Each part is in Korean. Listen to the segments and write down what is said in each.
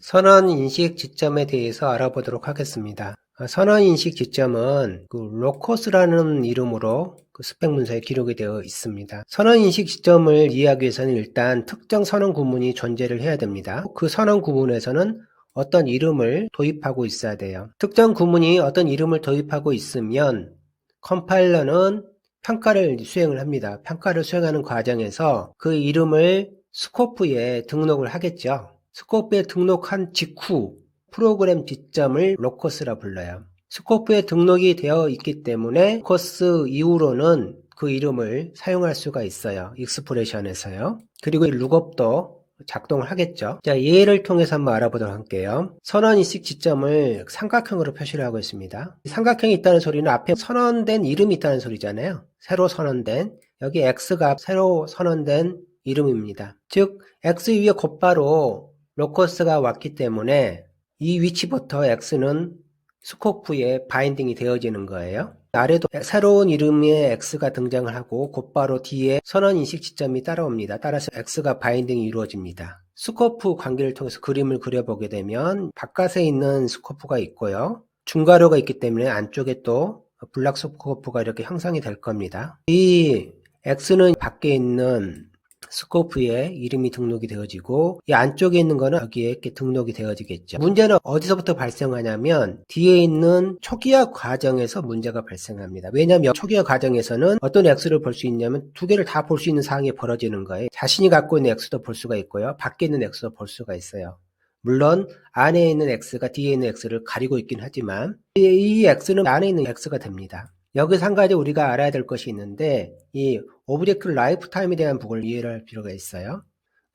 선언인식 지점에 대해서 알아보도록 하겠습니다. 선언인식 지점은 로커스라는 이름으로 스펙 문서에 기록이 되어 있습니다. 선언인식 지점을 이해하기 위해서는 일단 특정 선언 구문이 존재를 해야 됩니다. 그 선언 구문에서는 어떤 이름을 도입하고 있어야 돼요. 특정 구문이 어떤 이름을 도입하고 있으면 컴파일러는 평가를 수행을 합니다. 평가를 수행하는 과정에서 그 이름을 스코프에 등록을 하겠죠. 스코프에 등록한 직후 프로그램 지점을 로커스라 불러요. 스코프에 등록이 되어 있기 때문에 로커스 이후로는 그 이름을 사용할 수가 있어요. 익스프레션에서요. 그리고 룩업도 작동을 하겠죠. 자, 예를 통해서 한번 알아보도록 할게요. 선언인식 지점을 삼각형으로 표시를 하고 있습니다. 삼각형이 있다는 소리는 앞에 선언된 이름이 있다는 소리잖아요. 새로 선언된, 여기 X가 새로 선언된 이름입니다. 즉 X 위에 곧바로 로커스가 왔기 때문에 이 위치부터 X는 스코프에 바인딩이 되어지는 거예요. 아래도 새로운 이름의 X가 등장을 하고 곧바로 뒤에 선언인식 지점이 따라옵니다. 따라서 X가 바인딩이 이루어집니다. 스코프 관계를 통해서 그림을 그려보게 되면 바깥에 있는 스코프가 있고요. 중괄호가 있기 때문에 안쪽에 또 블락 스코프가 이렇게 형성이 될 겁니다. 이 X는 밖에 있는 스코프에 이름이 등록이 되어지고 이 안쪽에 있는 거는 여기에 이렇게 등록이 되어지겠죠. 문제는 어디서부터 발생하냐면 뒤에 있는 초기화 과정에서 문제가 발생합니다. 왜냐하면 초기화 과정에서는 어떤 X를 볼 수 있냐면 두 개를 다 볼 수 있는 상황이 벌어지는 거예요. 자신이 갖고 있는 X도 볼 수가 있고요. 밖에 있는 X도 볼 수가 있어요. 물론 안에 있는 X가 뒤에 있는 X를 가리고 있긴 하지만 이 X는 안에 있는 X가 됩니다. 여기서 한 가지 우리가 알아야 될 것이 있는데 이 오브젝트 라이프타임에 대한 부분을 이해를 할 필요가 있어요.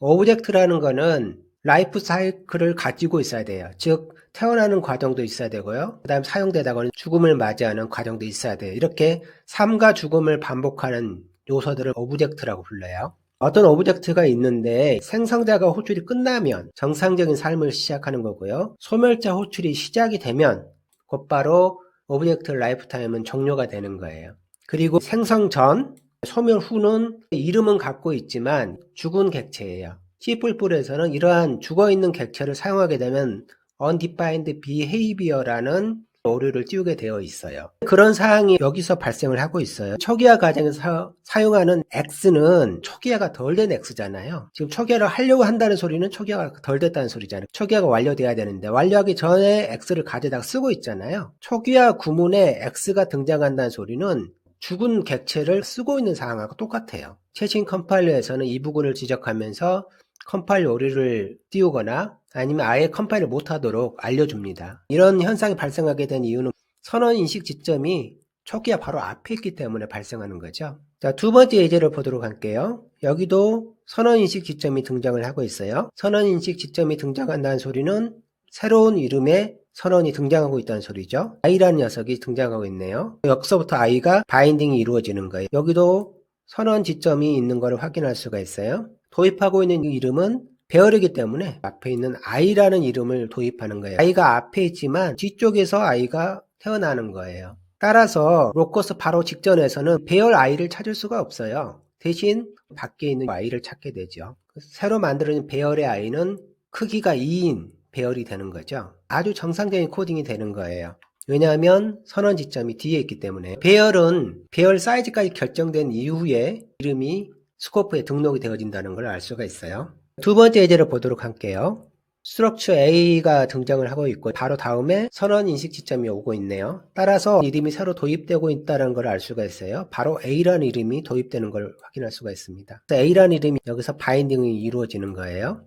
오브젝트라는 거는 라이프 사이클을 가지고 있어야 돼요. 즉 태어나는 과정도 있어야 되고요. 그 다음 사용되다가는 죽음을 맞이하는 과정도 있어야 돼요. 이렇게 삶과 죽음을 반복하는 요소들을 오브젝트라고 불러요. 어떤 오브젝트가 있는데 생성자가 호출이 끝나면 정상적인 삶을 시작하는 거고요. 소멸자 호출이 시작이 되면 곧바로 오브젝트 라이프타임은 종료가 되는 거예요. 그리고 생성 전, 소멸 후는 이름은 갖고 있지만 죽은 객체예요. C++에서는 이러한 죽어있는 객체를 사용하게 되면 undefined behavior라는 오류를 띄우게 되어 있어요. 그런 사항이 여기서 발생을 하고 있어요. 초기화 과정에서 사용하는 X는 초기화가 덜 된 X잖아요. 지금 초기화를 하려고 한다는 소리는 초기화가 덜 됐다는 소리잖아요. 초기화가 완료돼야 되는데 완료하기 전에 X를 가져다가 쓰고 있잖아요. 초기화 구문에 X가 등장한다는 소리는 죽은 객체를 쓰고 있는 상황하고 똑같아요. 최신 컴파일러에서는 이 부분을 지적하면서 컴파일 오류를 띄우거나 아니면 아예 컴파일을 못하도록 알려줍니다. 이런 현상이 발생하게 된 이유는 선언인식 지점이 초기화 바로 앞에 있기 때문에 발생하는 거죠. 자, 두 번째 예제를 보도록 할게요. 여기도 선언인식 지점이 등장을 하고 있어요. 선언인식 지점이 등장한다는 소리는 새로운 이름의 선언이 등장하고 있다는 소리죠. I라는 녀석이 등장하고 있네요. 여기서부터 I가 바인딩이 이루어지는 거예요. 여기도 선언 지점이 있는 것을 확인할 수가 있어요. 도입하고 있는 이름은 배열이기 때문에 앞에 있는 I라는 이름을 도입하는 거예요. I가 앞에 있지만 뒤쪽에서 I가 태어나는 거예요. 따라서 로커스 바로 직전에서는 배열 I를 찾을 수가 없어요. 대신 밖에 있는 I를 찾게 되죠. 새로 만들어진 배열의 I는 크기가 2인 배열이 되는 거죠. 아주 정상적인 코딩이 되는 거예요. 왜냐하면 선언 지점이 뒤에 있기 때문에. 배열은 배열 사이즈까지 결정된 이후에 이름이 스코프에 등록이 되어진다는 걸 알 수가 있어요. 두 번째 예제를 보도록 할게요. 스트럭처 A가 등장을 하고 있고 바로 다음에 선언 인식 지점이 오고 있네요. 따라서 이름이 새로 도입되고 있다는 걸 알 수가 있어요. 바로 A라는 이름이 도입되는 걸 확인할 수가 있습니다. A라는 이름이 여기서 바인딩이 이루어지는 거예요.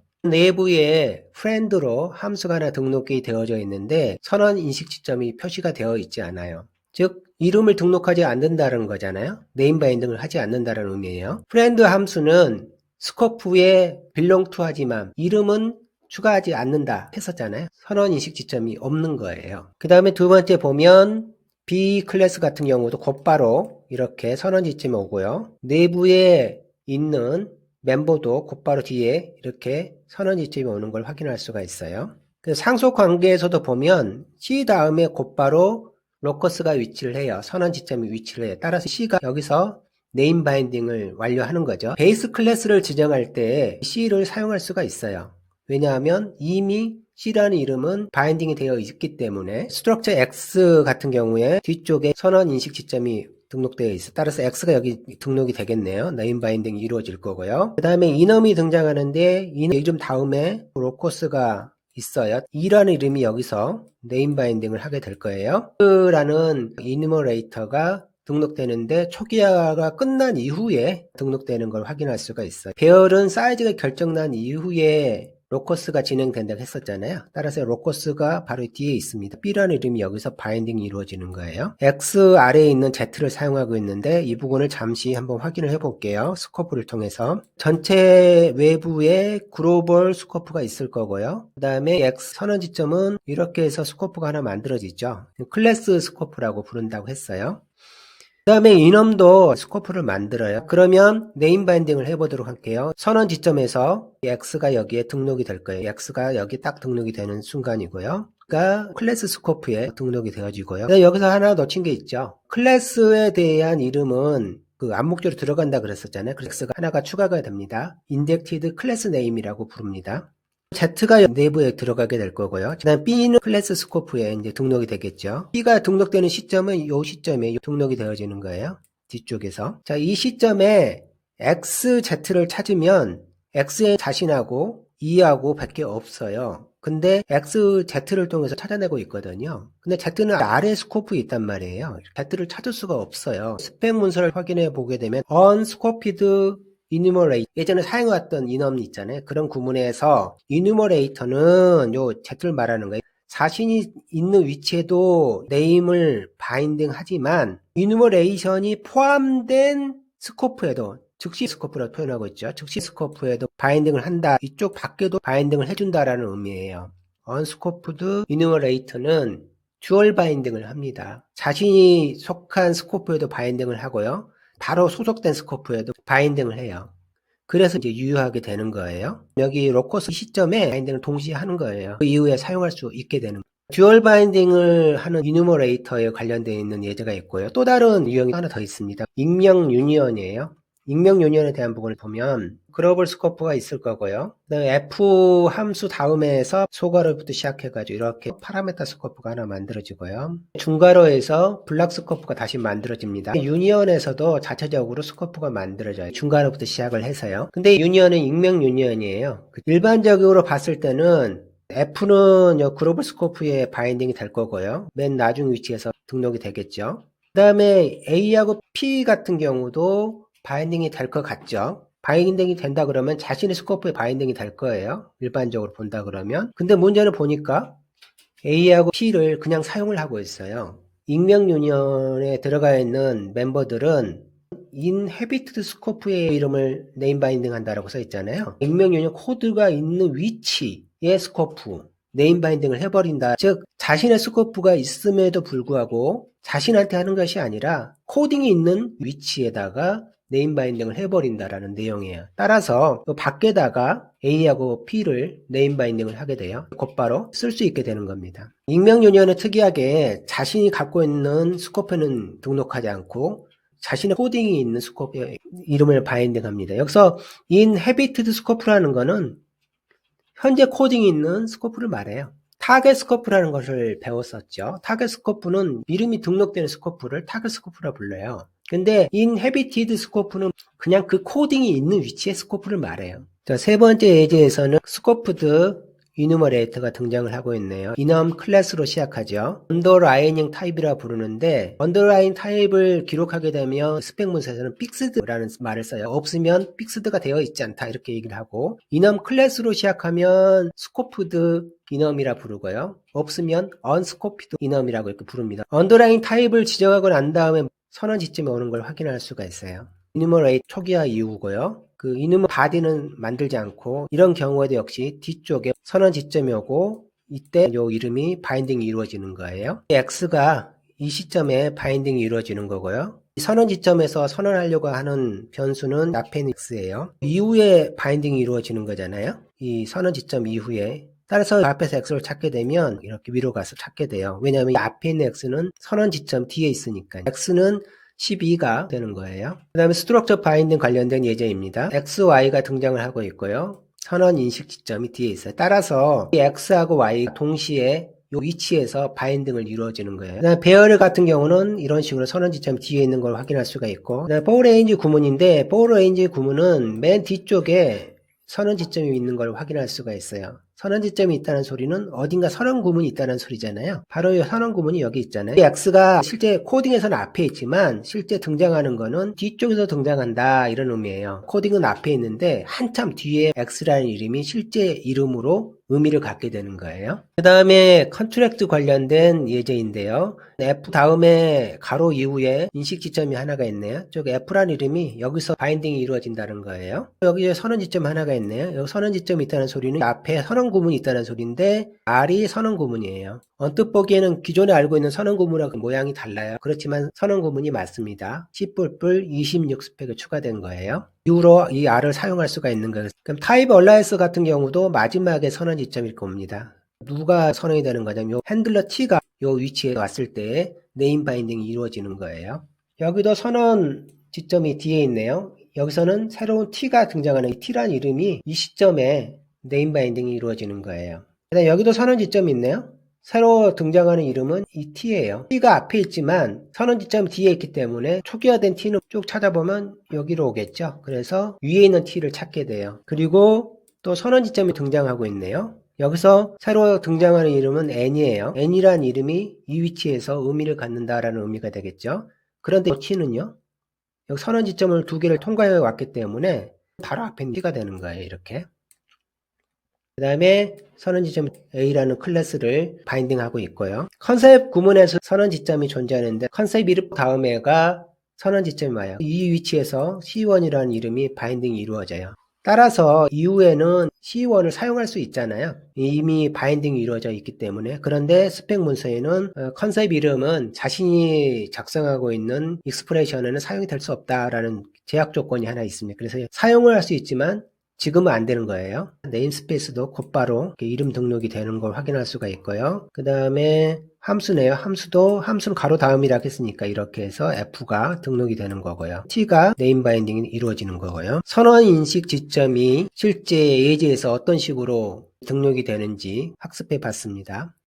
내부에 friend로 함수가 하나 등록이 되어져 있는데 선언 인식 지점이 표시가 되어 있지 않아요. 즉 이름을 등록하지 않는다는 거잖아요. 네임 바인딩을 하지 않는다는 의미예요. friend 함수는 스코프에 belong to 하지만 이름은 추가하지 않는다 했었잖아요. 선언 인식 지점이 없는 거예요. 그 다음에 두 번째 보면 B 클래스 같은 경우도 곧바로 이렇게 선언 지점이 오고요. 내부에 있는 멤버도 곧바로 뒤에 이렇게 선언 지점이 오는 걸 확인할 수가 있어요. 상속 관계에서도 보면 C 다음에 곧바로 로커스가 위치를 해요. 선언 지점이 위치를 해요. 따라서 C가 여기서 네임 바인딩을 완료하는 거죠. 베이스 클래스를 지정할 때 C를 사용할 수가 있어요. 왜냐하면 이미 C라는 이름은 바인딩이 되어 있기 때문에 스트럭처 X 같은 경우에 뒤쪽에 선언 인식 지점이 등록되어 있어. 따라서 X가 여기 등록이 되겠네요. 네임 바인딩이 이루어질 거고요. 그 다음에 이넘이 등장하는데 이 이름 다음에 로커스가 있어요. E라는 이름이 여기서 네임 바인딩을 하게 될 거예요. 라는 이누머레이터가 등록되는데 초기화가 끝난 이후에 등록되는 걸 확인할 수가 있어요. 배열은 사이즈가 결정난 이후에 로커스가 진행된다고 했었잖아요. 따라서 로커스가 바로 뒤에 있습니다. B라는 이름이 여기서 바인딩이 이루어지는 거예요. X 아래에 있는 Z를 사용하고 있는데 이 부분을 잠시 한번 확인을 해볼게요. 스코프를 통해서. 전체 외부에 글로벌 스코프가 있을 거고요. 그 다음에 X 선언 지점은 이렇게 해서 스코프가 하나 만들어지죠. 클래스 스코프라고 부른다고 했어요. 그 다음에 이넘도 스코프를 만들어요. 그러면 네임 바인딩을 해보도록 할게요. 선언 지점에서 X가 여기에 등록이 될 거예요. X가 여기 딱 등록이 되는 순간이고요. 그러니까 클래스 스코프에 등록이 되어지고요. 여기서 하나 놓친 게 있죠. 클래스에 대한 이름은 그 암목조로 들어간다 그랬었잖아요. 그래서 X가 하나가 추가가 됩니다. 인젝티드 클래스 네임이라고 부릅니다. Z가 내부에 들어가게 될 거고요. 그 다음 B는 클래스 스코프에 이제 등록이 되겠죠. B가 등록되는 시점은 이 시점에 등록이 되어지는 거예요. 뒤쪽에서. 자, 이 시점에 XZ를 찾으면 X의 자신하고 E하고 밖에 없어요. 근데 XZ를 통해서 찾아내고 있거든요. 근데 Z는 아래 스코프에 있단 말이에요. Z를 찾을 수가 없어요. 스펙 문서를 확인해 보게 되면 unscoped enumerate 예전에 사용해왔던 이넘 있잖아요. 그런 구문에서 enumerator는 요 Z를 말하는 거예요. 자신이 있는 위치에도 네임을 바인딩 하지만 enumeration이 포함된 스코프에도 즉시 스코프라고 표현하고 있죠. 즉시 스코프에도 바인딩을 한다. 이쪽 밖에도 바인딩을 해준다라는 의미예요. unscoped enumerator는 듀얼 바인딩을 합니다. 자신이 속한 스코프에도 바인딩을 하고요. 바로 소속된 스코프에도 바인딩을 해요. 그래서 이제 유효하게 되는 거예요. 여기 로커스 시점에 바인딩을 동시에 하는 거예요. 그 이후에 사용할 수 있게 되는 거예요. 듀얼 바인딩을 하는 이누머레이터에 관련되어 있는 예제가 있고요. 또 다른 유형이 하나 더 있습니다. 익명 유니언이에요. 익명 유니언에 대한 부분을 보면 글로벌 스코프가 있을 거고요. 그다음에 F 함수 다음에서 소괄호부터 시작해가지고 이렇게 파라메타 스코프가 하나 만들어지고요. 중괄호에서 블락 스코프가 다시 만들어집니다. 유니언에서도 자체적으로 스코프가 만들어져요. 중괄호부터 시작을 해서요. 근데 유니언은 익명 유니언이에요. 일반적으로 봤을 때는 F는 글로벌 스코프에 바인딩이 될 거고요. 맨 나중 위치에서 등록이 되겠죠. 그 다음에 A하고 P 같은 경우도 바인딩이 될 것 같죠. 바인딩이 된다 그러면 자신의 스코프에 바인딩이 될 거예요. 일반적으로 본다 그러면. 근데 문제는 보니까 A하고 P를 그냥 사용을 하고 있어요. 익명 유니언에 들어가 있는 멤버들은 inhabited 스코프의 이름을 네임 바인딩 한다라고 써 있잖아요. 익명 유니언 코드가 있는 위치의 스코프 네임 바인딩을 해버린다. 즉 자신의 스코프가 있음에도 불구하고 자신한테 하는 것이 아니라 코딩이 있는 위치에다가 네임 바인딩을 해버린다라는 내용이에요. 따라서 밖에다가 A하고 P를 네임 바인딩을 하게 돼요. 곧바로 쓸 수 있게 되는 겁니다. 익명 유니언은 특이하게 자신이 갖고 있는 스코프는 등록하지 않고 자신의 코딩이 있는 스코프에 이름을 바인딩합니다. 여기서 inhabited 스코프라는 거는 현재 코딩이 있는 스코프를 말해요. 타겟 스코프라는 것을 배웠었죠. 타겟 스코프는 이름이 등록되는 스코프를 타겟 스코프라 불러요. 근데 inhabited 스코프는 그냥 그 코딩이 있는 위치의 스코프를 말해요. 자, 세 번째 예제에서는 스코프드 이누머레이터가 등장을 하고 있네요. 이넘 클래스로 시작하죠. 언더라이닝 타입이라 부르는데 언더라인 타입을 기록하게 되면 스펙 문서에서는 픽스드라는 말을 써요. 없으면 픽스드가 되어 있지 않다 이렇게 얘기를 하고 이넘 클래스로 시작하면 스코프드 이넘이라 부르고요. 없으면 unscoped 이넘이라고 이렇게 부릅니다. 언더라인 타입을 지정하고 난 다음에 선언 지점에 오는 걸 확인할 수가 있어요. 이누머레이터 초기화 이후고요. 그 이누머 바디는 만들지 않고 이런 경우에도 역시 뒤쪽에 선언 지점이 오고 이때 요 이름이 바인딩이 이루어지는 거예요. X가 이 시점에 바인딩이 이루어지는 거고요. 이 선언 지점에서 선언하려고 하는 변수는 앞에는 X예요. 이후에 바인딩이 이루어지는 거잖아요. 이 선언 지점 이후에 따라서 앞에서 X를 찾게 되면 이렇게 위로 가서 찾게 돼요. 왜냐하면 앞에 있는 X는 선언 지점 뒤에 있으니까 X는 12가 되는 거예요. 그 다음에 스트럭처 바인딩 관련된 예제입니다. XY가 등장을 하고 있고요. 선언 인식 지점이 뒤에 있어요. 따라서 이 X하고 Y 동시에 이 위치에서 바인딩을 이루어지는 거예요. 그다음에 배열 같은 경우는 이런 식으로 선언 지점이 뒤에 있는 걸 확인할 수가 있고, 그다음에 포레인지 구문인데 포레인지 구문은 맨 뒤쪽에 선언 지점이 있는 걸 확인할 수가 있어요. 선언 지점이 있다는 소리는 어딘가 선언 구문이 있다는 소리잖아요. 바로 이 선언 구문이 여기 있잖아요. 이 X가 실제 코딩에서는 앞에 있지만 실제 등장하는 거는 뒤쪽에서 등장한다 이런 의미예요. 코딩은 앞에 있는데 한참 뒤에 X라는 이름이 실제 이름으로 의미를 갖게 되는 거예요. 그 다음에 컨트랙트 관련된 예제인데요. F 다음에 가로 이후에 인식 지점이 하나가 있네요. 즉 F라는 이름이 여기서 바인딩이 이루어진다는 거예요. 여기에 선언 지점 하나가 있네요. 여기 선언 지점이 있다는 소리는 앞에 선언 구문이 있다는 소리인데 R이 선언 구문이에요. 언뜻 보기에는 기존에 알고 있는 선언 구문하고 모양이 달라요. 그렇지만 선언 구문이 맞습니다. C++ 26 스펙이 추가된 거예요. 이후로 이 R을 사용할 수가 있는 거예요. 그럼 타입 얼라이언스 같은 경우도 마지막에 선언 지점일 겁니다. 누가 선언이 되는 거냐면 요 핸들러 T가 요 위치에 왔을 때 네임 바인딩이 이루어지는 거예요. 여기도 선언 지점이 뒤에 있네요. 여기서는 새로운 T가 등장하는 이 T란 이름이 이 시점에 네임 바인딩이 이루어지는 거예요. 그다음에 여기도 선언 지점이 있네요. 새로 등장하는 이름은 이 T예요. T가 앞에 있지만 선언 지점이 뒤에 있기 때문에 초기화된 T는 쭉 찾아보면 여기로 오겠죠. 그래서 위에 있는 T를 찾게 돼요. 그리고 또 선언 지점이 등장하고 있네요. 여기서 새로 등장하는 이름은 N이에요. N이란 이름이 이 위치에서 의미를 갖는다라는 의미가 되겠죠. 그런데 T는요. 여기 선언 지점을 두 개를 통과해 왔기 때문에 바로 앞에 T가 되는 거예요. 이렇게. 그 다음에 선언 지점 A라는 클래스를 바인딩하고 있고요. 컨셉 구문에서 선언 지점이 존재하는데 컨셉 이름 다음에가 선언 지점이 와요. 이 위치에서 C1이라는 이름이 바인딩이 이루어져요. 따라서 이후에는 C1을 사용할 수 있잖아요. 이미 바인딩이 이루어져 있기 때문에. 그런데 스펙 문서에는 컨셉 이름은 자신이 작성하고 있는 익스프레션에는 사용이 될 수 없다라는 제약 조건이 하나 있습니다. 그래서 사용을 할 수 있지만 지금은 안 되는 거예요. 네임스페이스도 곧바로 이름 등록이 되는 걸 확인할 수가 있고요. 그 다음에 함수네요. 함수는 가로 다음이라고 했으니까 이렇게 해서 F가 등록이 되는 거고요. T가 네임 바인딩이 이루어지는 거고요. 선언 인식 지점이 실제 예제에서 어떤 식으로 등록이 되는지 학습해 봤습니다.